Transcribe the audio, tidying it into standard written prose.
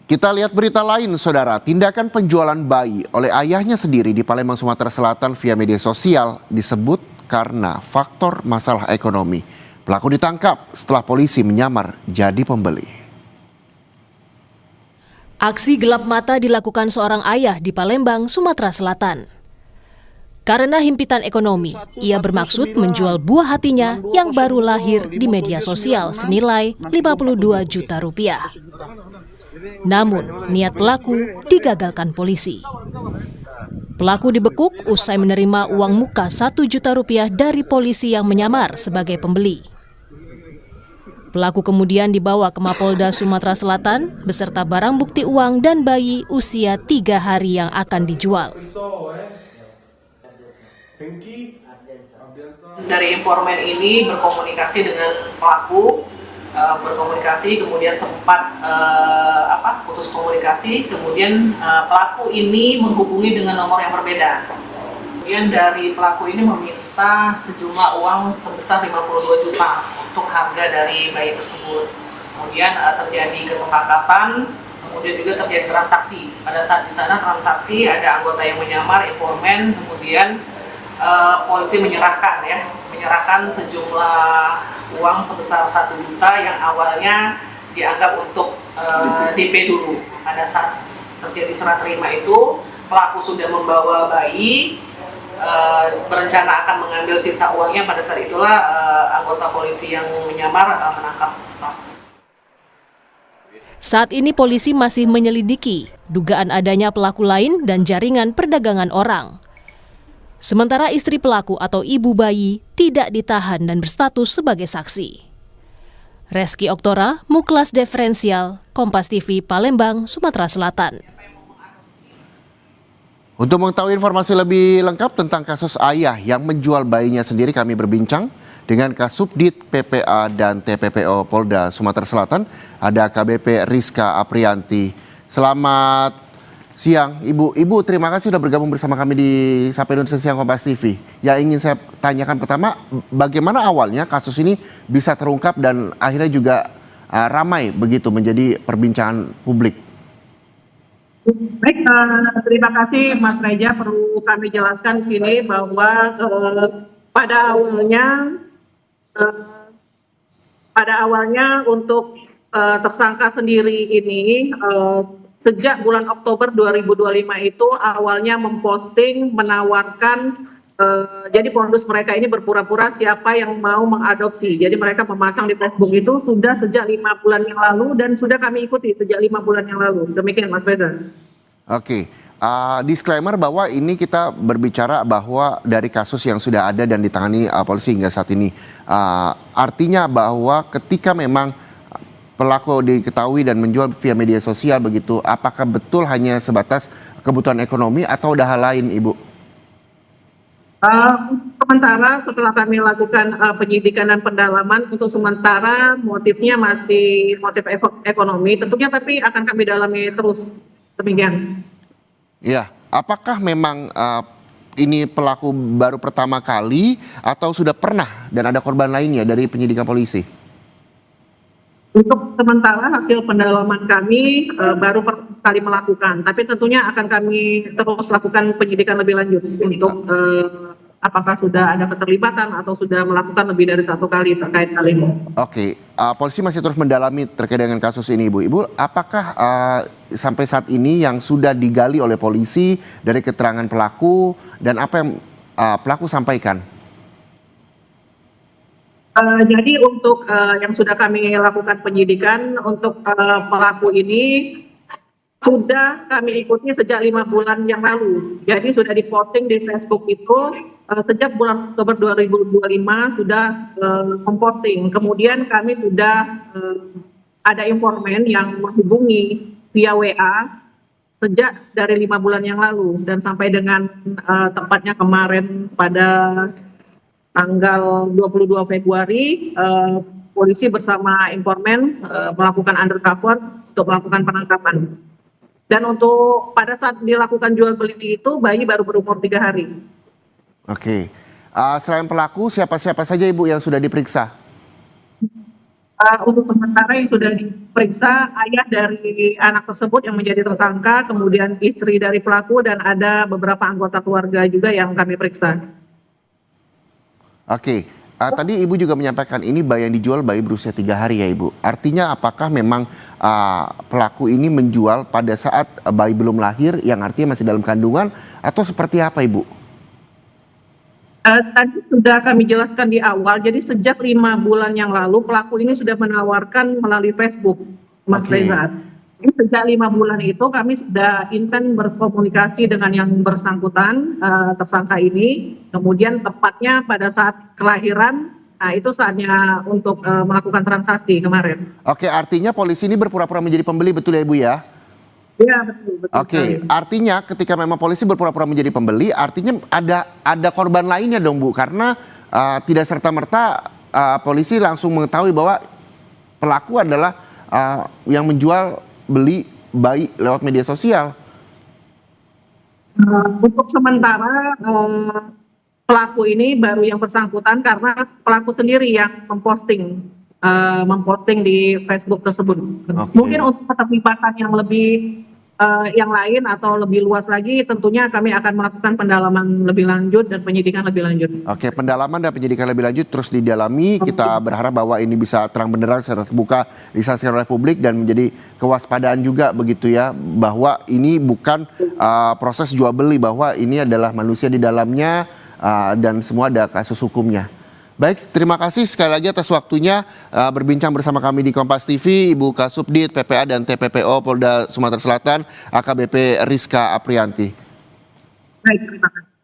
Kita lihat berita lain, saudara. Tindakan penjualan bayi oleh ayahnya sendiri di Palembang, Sumatera Selatan via media sosial disebut karena faktor masalah ekonomi. Pelaku ditangkap setelah polisi menyamar jadi pembeli. Aksi gelap mata dilakukan seorang ayah di Palembang, Sumatera Selatan. Karena himpitan ekonomi, ia bermaksud menjual buah hatinya yang baru lahir di media sosial senilai 52 juta rupiah. Namun, niat pelaku digagalkan polisi. Pelaku dibekuk usai menerima uang muka 1 juta rupiah dari polisi yang menyamar sebagai pembeli. Pelaku kemudian dibawa ke Mapolda Sumatera Selatan beserta barang bukti uang dan bayi usia 3 hari yang akan dijual. Dari informan ini berkomunikasi dengan pelaku, kemudian sempat putus komunikasi, kemudian pelaku ini menghubungi dengan nomor yang berbeda. Kemudian dari pelaku ini meminta sejumlah uang sebesar 52 juta untuk harga dari bayi tersebut. Kemudian terjadi kesepakatan, kemudian juga terjadi transaksi. Pada saat di sana transaksi ada anggota yang menyamar informan, kemudian polisi menyerahkan sejumlah uang sebesar 1 juta yang awalnya dianggap untuk DP dulu. Pada saat terjadi serah terima itu, pelaku sudah membawa bayi, berencana akan mengambil sisa uangnya. Pada saat itulah anggota polisi yang menyamar menangkap pelaku. Saat ini polisi masih menyelidiki dugaan adanya pelaku lain dan jaringan perdagangan orang. Sementara istri pelaku atau ibu bayi tidak ditahan dan berstatus sebagai saksi. Reski Oktora, Muklas Diferensial, Kompas TV, Palembang, Sumatera Selatan. Untuk mengetahui informasi lebih lengkap tentang kasus ayah yang menjual bayinya sendiri, kami berbincang dengan Kasubdit PPA dan TPPO Polda Sumatera Selatan. Ada AKBP Rizka Aprianti. Selamat siang, Ibu. Ibu, terima kasih sudah bergabung bersama kami di Sapa Indonesia Siang Kompas TV. Yang ingin saya tanyakan pertama, bagaimana awalnya kasus ini bisa terungkap dan akhirnya juga ramai begitu menjadi perbincangan publik? Baik, terima kasih Mas Reja. Perlu kami jelaskan di sini bahwa pada awalnya untuk tersangka sendiri ini sejak bulan Oktober 2025 itu awalnya memposting menawarkan, jadi modus mereka ini berpura-pura siapa yang mau mengadopsi. Jadi mereka memasang di Facebook itu sudah sejak 5 bulan yang lalu dan sudah kami ikuti sejak 5 bulan yang lalu. Demikian Mas Reza. Oke, disclaimer bahwa ini kita berbicara bahwa dari kasus yang sudah ada dan ditangani polisi hingga saat ini. Artinya bahwa ketika memang pelaku diketahui dan menjual via media sosial begitu, apakah betul hanya sebatas kebutuhan ekonomi atau ada hal lain, Ibu? Sementara setelah kami lakukan penyidikan dan pendalaman, untuk sementara motifnya masih motif ekonomi tentunya, tapi akan kami dalami terus. Demikian. Iya, apakah memang ini pelaku baru pertama kali atau sudah pernah dan ada korban lainnya dari penyidikan polisi? Untuk sementara hasil pendalaman kami baru kali melakukan, tapi tentunya akan kami terus lakukan penyidikan lebih lanjut untuk apakah sudah ada keterlibatan atau sudah melakukan lebih dari 1 kali terkait hal ini. Oke, polisi masih terus mendalami terkait dengan kasus ini, Ibu. Ibu, apakah sampai saat ini yang sudah digali oleh polisi dari keterangan pelaku dan apa yang pelaku sampaikan? Jadi untuk yang sudah kami lakukan penyidikan untuk pelaku ini sudah kami ikuti sejak 5 bulan yang lalu. Jadi sudah diposting di Facebook itu sejak bulan Oktober 2025 sudah memposting. Kemudian kami sudah ada informan yang menghubungi via WA sejak dari 5 bulan yang lalu dan sampai dengan tepatnya kemarin pada tanggal 22 Februari, polisi bersama informan melakukan undercover untuk melakukan penangkapan. Dan untuk pada saat dilakukan jual beli itu, bayi baru berumur 3 hari. Oke, selain pelaku, siapa-siapa saja Ibu yang sudah diperiksa? Untuk sementara yang sudah diperiksa ayah dari anak tersebut yang menjadi tersangka, kemudian istri dari pelaku dan ada beberapa anggota keluarga juga yang kami periksa. Oke, tadi Ibu juga menyampaikan ini bayi yang dijual bayi berusia 3 hari ya Ibu. Artinya apakah memang pelaku ini menjual pada saat bayi belum lahir yang artinya masih dalam kandungan atau seperti apa Ibu? Tadi sudah kami jelaskan di awal, jadi sejak 5 bulan yang lalu pelaku ini sudah menawarkan melalui Facebook, Mas Oke. Reza. Jadi sejak 5 bulan itu kami sudah intens berkomunikasi dengan yang bersangkutan, tersangka ini. Kemudian tepatnya pada saat kelahiran, nah itu saatnya untuk melakukan transaksi kemarin. Oke, artinya polisi ini berpura-pura menjadi pembeli betul ya Ibu ya? Iya betul betul. Oke, sekali. artinya ketika memang polisi berpura-pura menjadi pembeli, artinya ada korban lainnya dong Bu, karena tidak serta-merta polisi langsung mengetahui bahwa pelaku adalah yang menjual beli bayi lewat media sosial. Untuk sementara pelaku ini baru yang bersangkutan karena pelaku sendiri yang memposting di Facebook tersebut. Oke. Mungkin untuk keterlibatan yang lebih yang lain atau lebih luas lagi, tentunya kami akan melakukan pendalaman lebih lanjut dan penyidikan lebih lanjut. Oke, pendalaman dan penyidikan lebih lanjut terus didalami. Kita berharap bahwa ini bisa terang benderang secara terbuka disaksikan oleh publik dan menjadi kewaspadaan juga begitu ya, bahwa ini bukan proses jual beli, bahwa ini adalah manusia di dalamnya dan semua ada kasus hukumnya. Baik, terima kasih sekali lagi atas waktunya berbincang bersama kami di Kompas TV, Ibu Kasubdit PPA dan TPPO Polda Sumatera Selatan, AKBP Rizka Aprianti. Baik, terima kasih.